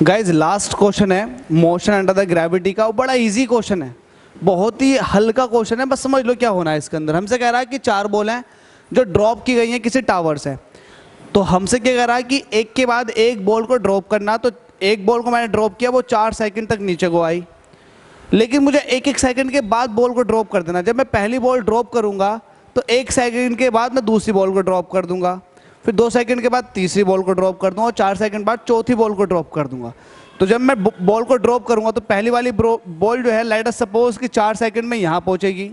Guys last question है motion under the gravity का। वो बड़ा इजी क्वेश्चन है, बहुत ही हल्का क्वेश्चन है, बस समझ लो क्या होना है इसके अंदर। हमसे कह रहा है कि 4 बॉल हैं जो ड्रॉप की गई हैं किसी टावर से। तो हमसे क्या कह रहा है कि एक के बाद एक बॉल को ड्रॉप करना। तो एक बॉल को मैंने ड्रॉप किया, वो 4 सेकंड तक नीचे को आई, लेकिन मुझे एक एक सेकंड के बाद बॉल को ड्रॉप कर देना। जब मैं पहली बॉल ड्रॉप करूंगा तो 1 सेकंड के बाद मैं दूसरी बॉल को ड्रॉप कर दूंगा, फिर 2 सेकंड के बाद तीसरी बॉल को ड्रॉप कर दूंगा और 4 सेकंड बाद चौथी बॉल को ड्रॉप कर दूंगा। तो जब मैं बॉल को ड्रॉप करूंगा तो पहली वाली बॉल जो है लेट अस सपोज कि 4 सेकंड में यहाँ पहुँचेगी,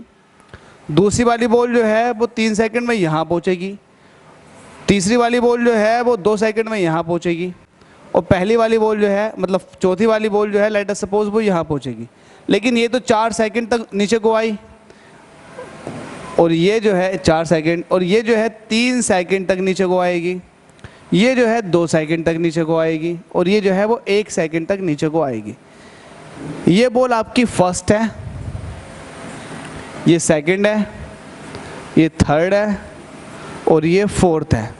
दूसरी वाली बॉल जो है वो 3 सेकंड में यहाँ पहुँचेगी, तीसरी वाली बॉल जो है वो 2 सेकंड में यहाँ पहुँचेगी, और पहली वाली बॉल जो है मतलब चौथी वाली बॉल जो है लेट अस सपोज वो यहाँ पहुँचेगी। लेकिन ये तो 4 सेकंड तक नीचे को आई, और ये जो है 4 सेकंड, और ये जो है 3 सेकंड तक नीचे को आएगी, ये जो है 2 सेकंड तक नीचे को आएगी, और ये जो है वो 1 सेकंड तक नीचे को आएगी। ये बॉल आपकी फर्स्ट है, ये सेकंड है, ये थर्ड है, और ये फोर्थ है।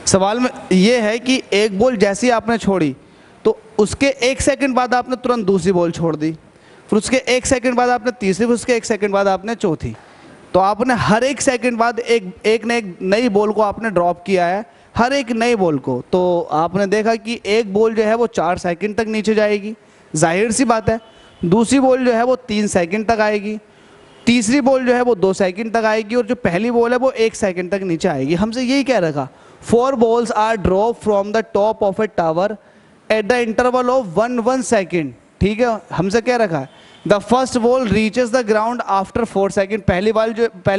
सवाल में ये है कि एक बॉल जैसी आपने छोड़ी तो उसके 1 सेकंड बाद आपने तुरंत दूसरी बॉल छोड़ दी, फिर उसके 1 सेकंड बाद आपने तीसरी, फिर उसके 1 सेकंड बाद आपने चौथी। तो आपने हर 1 सेकंड बाद एक नई बॉल को आपने ड्रॉप किया है, हर एक नई बॉल को। तो आपने देखा कि एक बॉल जो है वो 4 सेकंड तक नीचे जाएगी, जाहिर सी बात है। दूसरी बॉल जो है वो 3 सेकंड तक आएगी, तीसरी बॉल जो है वो 2 सेकंड तक आएगी, और जो पहली बॉल है वो 1 सेकंड तक नीचे आएगी। हमसे यही कह रखा 4 balls are drop from the top of a tower at the interval of 1 second. ठीक है, हमसे क्या रखा है the first ball reaches the ground after 4 second. पहली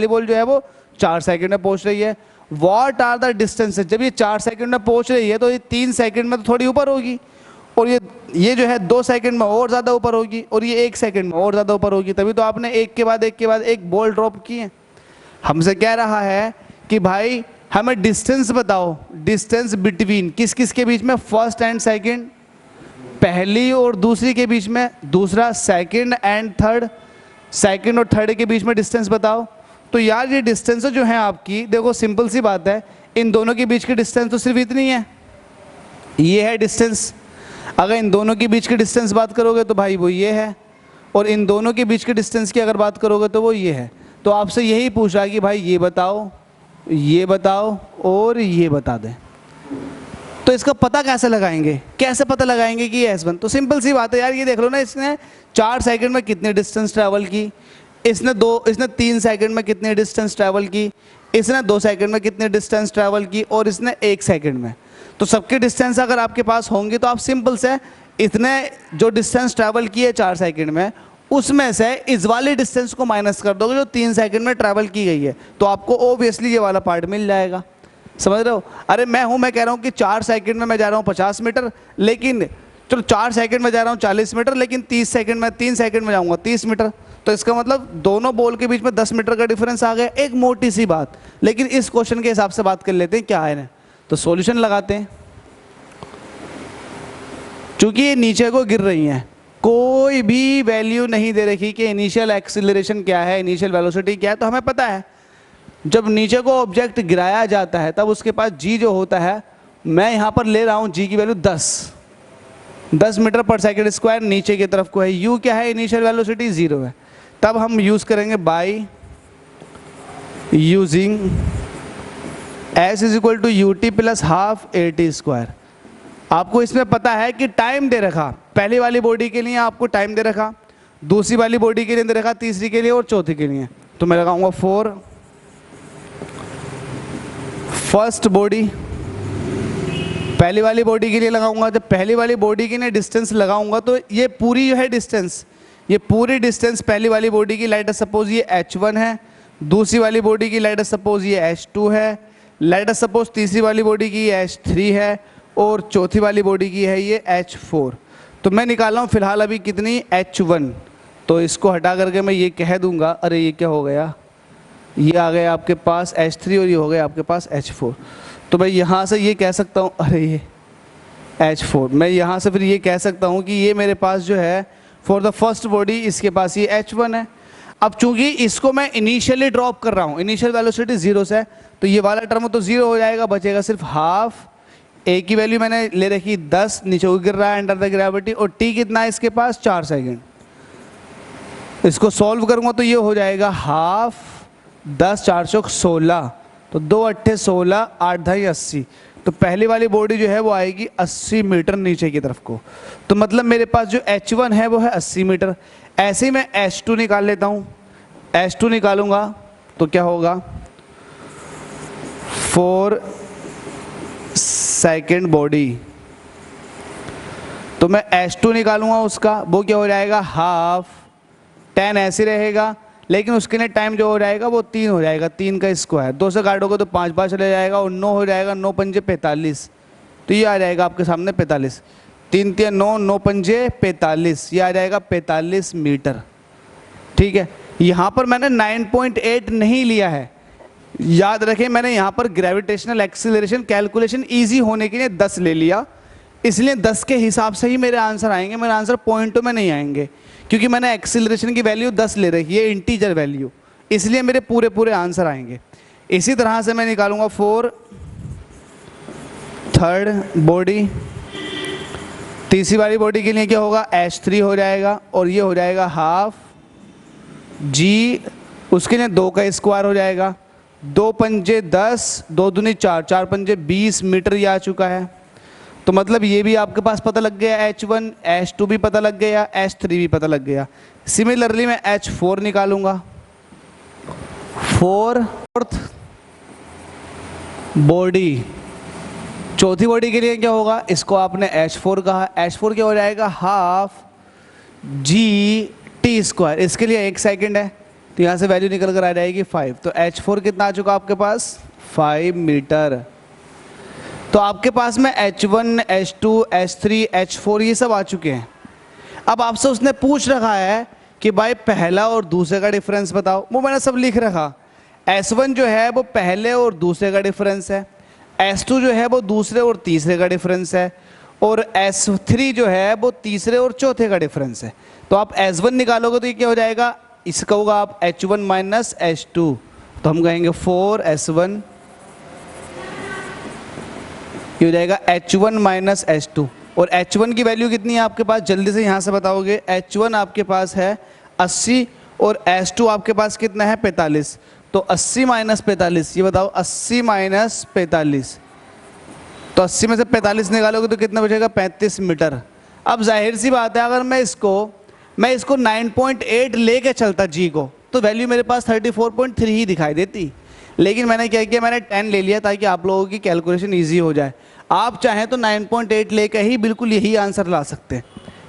बॉल जो है वो 4 सेकंड में पहुंच रही है। What are the distances. जब ये 4 सेकंड में पहुंच रही है तो ये 3 सेकंड में तो थोड़ी ऊपर होगी, और ये जो है 2 सेकंड में और ज़्यादा ऊपर होगी, और ये 1 सेकंड में और ज़्यादा ऊपर होगी। तभी तो आपने एक के बाद एक बॉल ड्रॉप की है। हमसे कह रहा है कि भाई हमें डिस्टेंस बताओ, डिस्टेंस बिटवीन किस किस के बीच में, फर्स्ट एंड सेकंड, पहली और दूसरी के बीच में, दूसरा सेकंड एंड थर्ड, सेकंड और थर्ड के बीच में डिस्टेंस बताओ। तो यार ये डिस्टेंस जो है आपकी, देखो सिंपल सी बात है, इन दोनों के बीच की डिस्टेंस तो सिर्फ इतनी है, ये है डिस्टेंस। अगर इन दोनों के बीच की डिस्टेंस बात करोगे तो भाई वो ये है, और इन दोनों के बीच की डिस्टेंस की अगर बात करोगे तो वो ये है। तो आपसे यही पूछ रहा कि भाई ये बताओ, ये बताओ और ये बता दें। तो इसका पता कैसे लगाएंगे, कैसे पता लगाएंगे कि ये S1? तो सिंपल सी बात है यार, ये देख लो ना, इसने 4 सेकंड में कितनी डिस्टेंस ट्रैवल की, इसने 3 सेकंड में कितनी डिस्टेंस ट्रैवल की, इसने 2 सेकंड में कितनी डिस्टेंस ट्रैवल की, और इसने 1 सेकंड में। तो सबकी डिस्टेंस अगर आपके पास होंगी तो आप सिंपल से इतने जो डिस्टेंस ट्रैवल की है 4 सेकंड में, उसमें से इस वाली डिस्टेंस को माइनस कर दोगे जो 3 सेकंड में ट्रैवल की गई है, तो आपको ऑब्वियसली ये वाला पार्ट मिल जाएगा। समझ रहे हो? अरे मैं कह रहा हूँ कि 4 सेकंड में मैं जा रहा हूँ 50 मीटर, लेकिन चलो 4 सेकंड में जा रहा हूँ 40 मीटर, लेकिन 3 सेकंड में जाऊँगा 30 मीटर। तो इसका मतलब दोनों बॉल के बीच में 10 मीटर का डिफरेंस आ गया, एक मोटी सी बात। लेकिन इस क्वेश्चन के हिसाब से बात कर लेते हैं क्या है, तो सॉल्यूशन लगाते हैं। चूंकि ये नीचे को गिर रही हैं, कोई भी वैल्यू नहीं दे रखी कि इनिशियल एक्सीलरेशन क्या है, इनिशियल वेलोसिटी क्या है। तो हमें पता है जब नीचे को ऑब्जेक्ट गिराया जाता है तब उसके पास जी जो होता है, मैं यहाँ पर ले रहा हूँ जी की वैल्यू 10 मीटर पर सेकेंड स्क्वायर नीचे की तरफ को है। यू क्या है, इनिशियल वेलोसिटी 0 है। तब हम यूज़ करेंगे by using S is equal to U T plus half A T square. आपको इसमें पता है कि टाइम दे रखा, पहली वाली बॉडी के लिए आपको टाइम दे रखा, दूसरी वाली बॉडी के लिए दे रखा, तीसरी के लिए और चौथी के लिए। तो मैं लगाऊंगा 4 फर्स्ट बॉडी, पहली वाली बॉडी के लिए लगाऊंगा। जब पहली वाली बॉडी के लिए डिस्टेंस लगाऊंगा तो ये पूरी जो है डिस्टेंस, ये पूरी डिस्टेंस पहली वाली बॉडी की लेट अस सपोज ये h1 है, दूसरी वाली बॉडी की लेट अस सपोज ये h2 है, लेट अस सपोज तीसरी वाली बॉडी की ये h3 है, और चौथी वाली बॉडी की है ये h4। तो मैं निकाल रहा हूँ फिलहाल अभी कितनी, h1। तो इसको हटा करके मैं ये कह दूंगा, अरे ये क्या हो गया, ये आ गया आपके पास h3 और ये हो गया आपके पास h4। तो मैं यहाँ से ये कह सकता हूँ, अरे ये h4, मैं यहाँ से फिर ये कह सकता हूँ कि ये मेरे पास जो है फॉर द फर्स्ट बॉडी इसके पास ये h1 है। अब चूंकि इसको मैं इनिशियली ड्रॉप कर रहा हूँ, इनिशियल वेलोसिटी 0 से है, तो ये वाला टर्म तो 0 हो जाएगा, बचेगा सिर्फ हाफ ए की वैल्यू मैंने ले रखी 10, नीचे को गिर रहा है अंडर द ग्रेविटी, और टी कितना है इसके पास 4 सेकेंड। इसको सॉल्व करूँगा तो ये हो जाएगा हाफ 10 4 चौक 16, तो 2 अट्ठे 16, 8 ढाई 80। तो पहली वाली बॉडी जो है वो आएगी 80 मीटर नीचे की तरफ को। तो मतलब मेरे पास जो H1 है वो है 80 मीटर। ऐसे ही मैं H2 निकाल लेता हूँ। H2 निकालूंगा तो क्या होगा, 4 सेकेंड बॉडी। तो मैं H2 निकालूंगा उसका, वो क्या हो जाएगा हाफ 10 ऐसे रहेगा, लेकिन उसके लिए टाइम जो हो जाएगा वो 3 हो जाएगा, 3 का स्क्वायर। 2 से काटोगे तो 5 बार चले जाएगा, और 9 हो जाएगा, 9 पंजे 45। तो ये आ जाएगा आपके सामने 45, 3 3 9, 9 पंजे 45, ये आ जाएगा 45 मीटर। ठीक है, यहाँ पर मैंने 9.8 नहीं लिया है, याद रखें मैंने यहाँ पर ग्रेविटेशनल एक्सीलरेशन कैलकुलेशन ईजी होने के लिए 10 ले लिया, इसलिए 10 के हिसाब से ही मेरे आंसर आएंगे, मेरे आंसर पॉइंटों में नहीं आएंगे, क्योंकि मैंने एक्सीलरेशन की वैल्यू 10 ले रखी है, इंटीजर वैल्यू, इसलिए मेरे पूरे पूरे आंसर आएंगे। इसी तरह से मैं निकालूंगा 4 थर्ड बॉडी। तीसरी वाली बॉडी के लिए क्या होगा, H3 हो जाएगा, और ये हो जाएगा हाफ जी, उसके लिए 2 का स्क्वायर हो जाएगा, 2 पंजे 10, 2 दूनी 4, 4 पंजे 20 मीटर ये आ चुका है। तो मतलब ये भी आपके पास पता लग गया, H1, H2 भी पता लग गया, H3 भी पता लग गया। सिमिलरली मैं H4 निकालूंगा। 4th बॉडी, चौथी बॉडी के लिए क्या होगा, इसको आपने H4 कहा, H4 क्या हो जाएगा हाफ जी टी स्क्वायर, इसके लिए 1 सेकेंड है, तो यहाँ से वैल्यू निकल कर आ जाएगी 5। तो H4 कितना आ चुका आपके पास 5 मीटर। तो आपके पास में H1, H2, H3, H4 ये सब आ चुके हैं। अब आपसे उसने पूछ रखा है कि भाई पहला और दूसरे का डिफरेंस बताओ, वो मैंने सब लिख रखा। S1 जो है वो पहले और दूसरे का डिफरेंस है, S2 जो है वो दूसरे और तीसरे का डिफरेंस है, और S3 जो है वो तीसरे और चौथे का डिफरेंस है। तो आप S1 निकालोगे तो ये क्या हो जाएगा, इसका होगा आप H1 माइनस H2, तो हम कहेंगे 4S1, ये हो जाएगा H1 माइनस H2। और H1 की वैल्यू कितनी है आपके पास, जल्दी से यहाँ से बताओगे। H1 आपके पास है 80, और H2 आपके पास कितना है 45। तो 80 माइनस 45, ये बताओ 80 माइनस 45, तो 80 में से 45 निकालोगे तो कितना बचेगा 35 मीटर। अब जाहिर सी बात है, अगर मैं इसको 9.8 लेके चलता जी को, तो वैल्यू मेरे पास 34.3 ही दिखाई देती। लेकिन मैंने क्या किया, मैंने 10 ले लिया ताकि आप लोगों की कैलकुलेशन ईजी हो जाए। आप चाहें तो 9.8 लेकर ही बिल्कुल यही आंसर ला सकते हैं।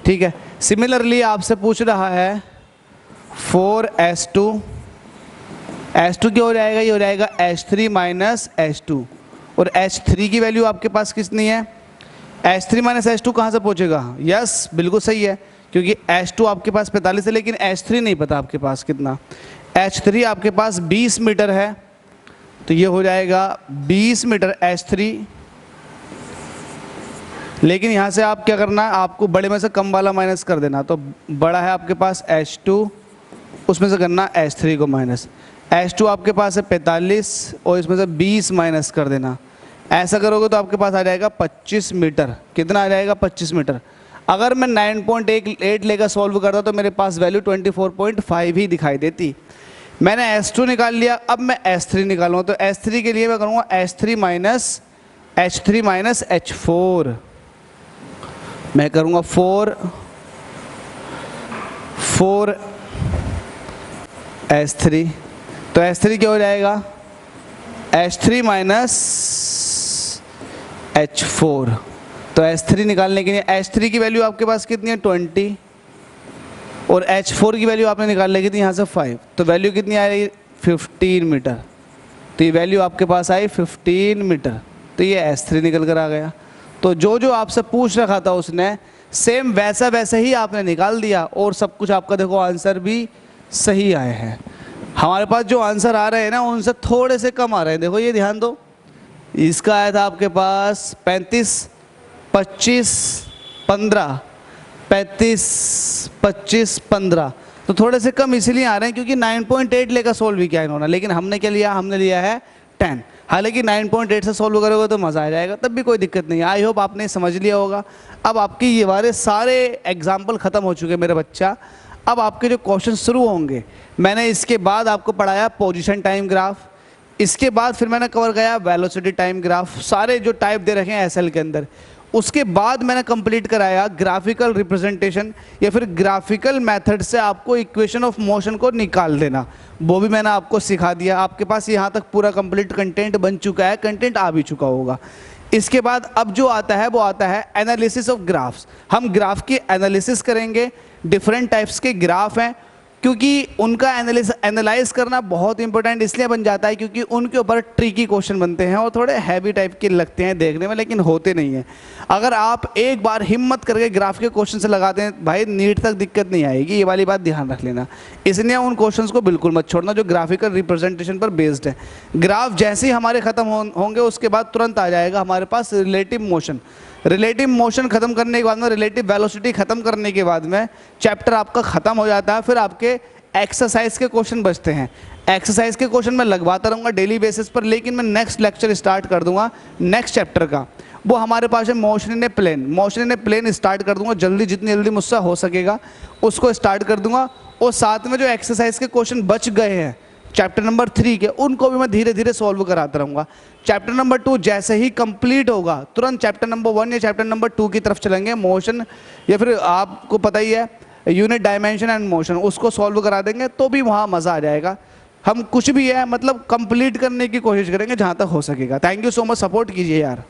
ठीक है, सिमिलरली आपसे पूछ रहा है 4S2, H2 क्या हो जाएगा, ये हो जाएगा H3 माइनस H2, और H3 की वैल्यू आपके पास कितनी है, H3 माइनस H2 कहाँ से पहुँचेगा, यस बिल्कुल सही है, क्योंकि H2 आपके पास 45 है, लेकिन H3 नहीं पता आपके पास कितना। H3 आपके पास 20 मीटर है, तो ये हो जाएगा 20 मीटर H3। लेकिन यहाँ से आप क्या करना है, आपको बड़े में से कम वाला माइनस कर देना। तो बड़ा है आपके पास H2, उसमें से करना H3 को माइनस। H2 आपके पास है 45, और इसमें से 20 माइनस कर देना। ऐसा करोगे तो आपके पास आ जाएगा 25 मीटर। कितना आ जाएगा 25 मीटर। अगर मैं 9.8 लेकर सॉल्व करता तो मेरे पास वैल्यू 24.5 ही दिखाई देती। मैंने S2 निकाल लिया, अब मैं S3 निकालूंगा। तो S3 के लिए मैं करूँगा H3 माइनस H4। मैं करूँगा 4 S3, तो S3 क्या हो जाएगा H3 माइनस H4। तो S3 निकालने के लिए H3 की वैल्यू आपके पास कितनी है 20, और H4 की वैल्यू आपने निकाल ली थी यहाँ से 5, तो वैल्यू कितनी आ रही 15 मीटर। तो ये वैल्यू आपके पास आई 15 मीटर, तो ये S3 निकल कर आ गया। तो जो जो आपसे पूछ रखा था उसने सेम वैसा वैसे ही आपने निकाल दिया, और सब कुछ आपका देखो आंसर भी सही आए हैं। हमारे पास जो आंसर आ रहे हैं ना उनसे थोड़े से कम आ रहे हैं। देखो ये ध्यान दो, इसका आया था आपके पास 35, 25, 15, 35, 25, 15, तो थोड़े से कम इसीलिए आ रहे हैं क्योंकि 9.8 लेकर सोल्व भी किया इन्होंने, लेकिन हमने क्या लिया, हमने लिया है 10। हालांकि 9.8 से सॉल्व करोगे तो मज़ा आ जाएगा, तब भी कोई दिक्कत नहीं है। आई होप आपने समझ लिया होगा। अब आपकी ये वाले सारे एग्जाम्पल ख़त्म हो चुके मेरे बच्चा। अब आपके जो क्वेश्चन शुरू होंगे, मैंने इसके बाद आपको पढ़ाया पोजीशन टाइम ग्राफ, इसके बाद फिर मैंने कवर किया वेलोसिटी टाइम ग्राफ, सारे जो टाइप दे रखे हैं एसएल के अंदर। उसके बाद मैंने कंप्लीट कराया ग्राफिकल रिप्रेजेंटेशन या फिर ग्राफिकल मेथड से आपको इक्वेशन ऑफ मोशन को निकाल देना, वो भी मैंने आपको सिखा दिया। आपके पास यहाँ तक पूरा कंप्लीट कंटेंट बन चुका है, कंटेंट आ भी चुका होगा। इसके बाद अब जो आता है वो आता है एनालिसिस ऑफ ग्राफ्स। हम ग्राफ की एनालिसिस करेंगे, डिफरेंट टाइप्स के ग्राफ हैं, क्योंकि उनका एनालाइज करना बहुत इंपॉर्टेंट इसलिए बन जाता है क्योंकि उनके ऊपर ट्रिकी क्वेश्चन बनते हैं और थोड़े हैवी टाइप के लगते हैं देखने में, लेकिन होते नहीं हैं। अगर आप एक बार हिम्मत करके ग्राफ के क्वेश्चन से लगाते हैं भाई, नीट तक दिक्कत नहीं आएगी, ये वाली बात ध्यान रख लेना। इसलिए उन क्वेश्चंस को बिल्कुल मत छोड़ना जो ग्राफिकल रिप्रेजेंटेशन पर बेस्ड है। ग्राफ जैसे ही हमारे खत्म होंगे उसके बाद तुरंत आ जाएगा हमारे पास रिलेटिव मोशन। रिलेटिव मोशन खत्म करने के बाद में, रिलेटिव वेलोसिटी खत्म करने के बाद में चैप्टर आपका खत्म हो जाता है। फिर आपके एक्सरसाइज के क्वेश्चन बचते हैं। एक्सरसाइज के क्वेश्चन मैं लगवाता रहूँगा डेली बेसिस पर, लेकिन मैं नेक्स्ट लेक्चर स्टार्ट कर दूंगा नेक्स्ट चैप्टर का। वो हमारे पास है motion in a plane. Motion in a plane start कर दूंगा जल्दी, जितनी जल्दी मुझसे हो सकेगा उसको स्टार्ट कर दूंगा। और साथ में जो एक्सरसाइज के क्वेश्चन बच गए हैं चैप्टर नंबर 3 के, उनको भी मैं धीरे धीरे सॉल्व कराता रहूँगा। चैप्टर नंबर 2 जैसे ही कंप्लीट होगा तुरंत चैप्टर नंबर 1 या चैप्टर नंबर 2 की तरफ चलेंगे, मोशन या फिर आपको पता ही है यूनिट डायमेंशन एंड मोशन, उसको सॉल्व करा देंगे तो भी वहाँ मज़ा आ जाएगा। हम कुछ भी है मतलब कंप्लीट करने की कोशिश करेंगे जहाँ तक हो सकेगा। Thank you so much, support कीजिए यार।